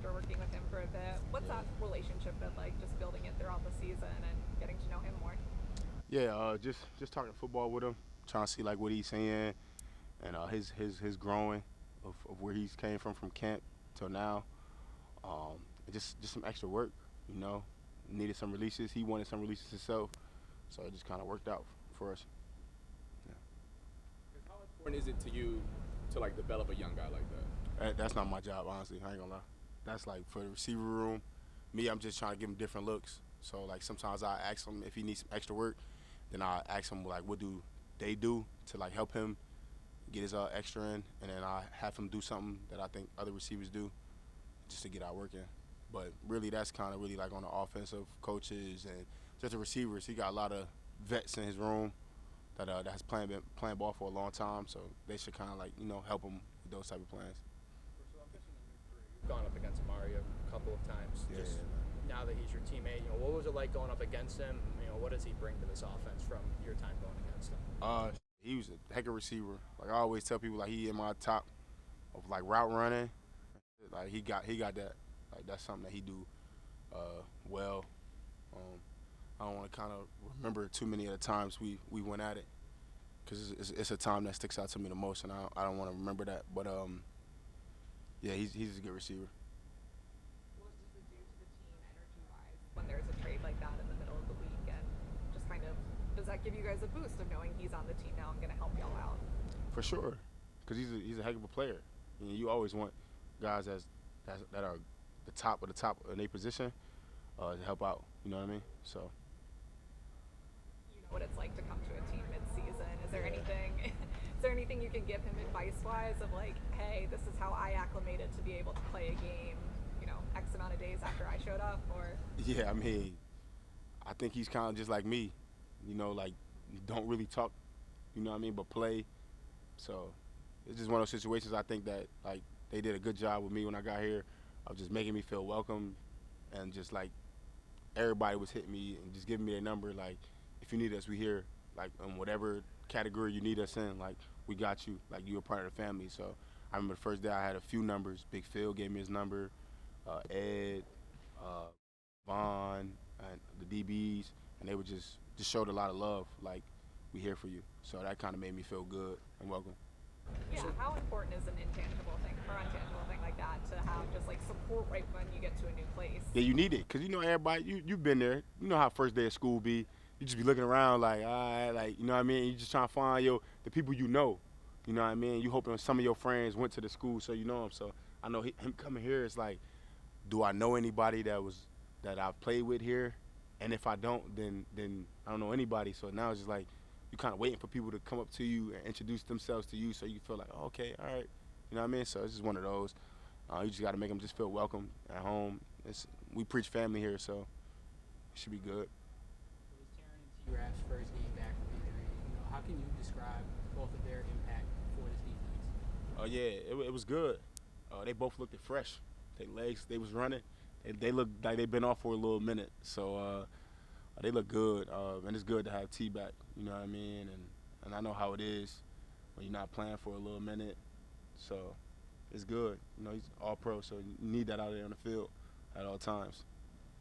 after working with him for a bit. What's that relationship been like, just building it throughout the season and getting to know him more? Yeah, just talking football with him, trying to see like what he's saying and his growing of where he's came from camp till now. Just some extra work, you know. Needed some releases. He wanted some releases himself, so it just kind of worked out for us. Yeah. How important is it to you to like develop a young guy like that? That's not my job, honestly. I ain't gonna lie. That's like for the receiver room. Me, I'm just trying to give him different looks. So like sometimes I ask him if he needs some extra work, then I ask him like what do they do to like help him get his extra in, and then I have him do something that I think other receivers do just to get our work in. But really, that's kind of really like on the offensive coaches and just the receivers. He got a lot of vets in his room that has been playing ball for a long time, so they should kind of like help him with those type of plans. So I'm guessing in your career, you've gone up against Mario a couple of times. Yeah, Just now that he's your teammate, what was it like going up against him? What does he bring to this offense from your time going against him? He was a heck of a receiver. Like I always tell people, like he in my top of like route running. Like he got that. Like that's something that he do well. I don't want to kind of remember too many of the times we went at it because it's a time that sticks out to me the most, and I don't want to remember that. But yeah, he's a good receiver. What does it do to the team energy-wise when there's a trade like that in the middle of the week, and just kind of does that give you guys a boost of knowing he's on the team now and going to help y'all out? For sure, because he's a heck of a player. You always want guys that are the top of the top in their position to help out. You know what I mean? So. You know what it's like to come to a team mid-season. Is there anything? Is there anything you can give him advice-wise of like, hey, this is how I acclimated to be able to play a game, X amount of days after I showed up, or? Yeah, I mean, I think he's kind of just like me. Like don't really talk. You know what I mean? But play. So it's just one of those situations. I think that like they did a good job with me when I got here of just making me feel welcome, and just like everybody was hitting me and just giving me their number. Like, if you need us, we here. Like, in whatever category you need us in, like, we got you. Like, you're a part of the family. So I remember the first day I had a few numbers. Big Phil gave me his number. Ed, Vaughn, and the DBs, and they would just showed a lot of love. Like, we here for you. So that kind of made me feel good and welcome. Yeah, how important is an intangible thing or untangible thing like that to have just like support right when you get to a new place? Yeah, you need it because everybody. You've been there. You know how first day of school be. You just be looking around like, all right, like you know what I mean. You just trying to find the people you know. You know what I mean. You hoping some of your friends went to the school, so you know him. So I know him coming here is like, do I know anybody that I've played with here? And if I don't, then I don't know anybody. So now it's just like you kind of waiting for people to come up to you and introduce themselves to you, so you feel like, oh, okay, all right. You know what I mean? So it's just one of those. You just got to make them just feel welcome at home. We preach family here, so it should be good. It was tearing into your first game back from injury. How can you describe both of their impact for this defense? Oh yeah, it was good. They both looked fresh. Their legs, they was running. They looked like they've been off for a little minute, so they look good. And it's good to have T back. You know what I mean? And I know how it is when you're not playing for a little minute. So it's good. He's all pro, so you need that out there on the field at all times.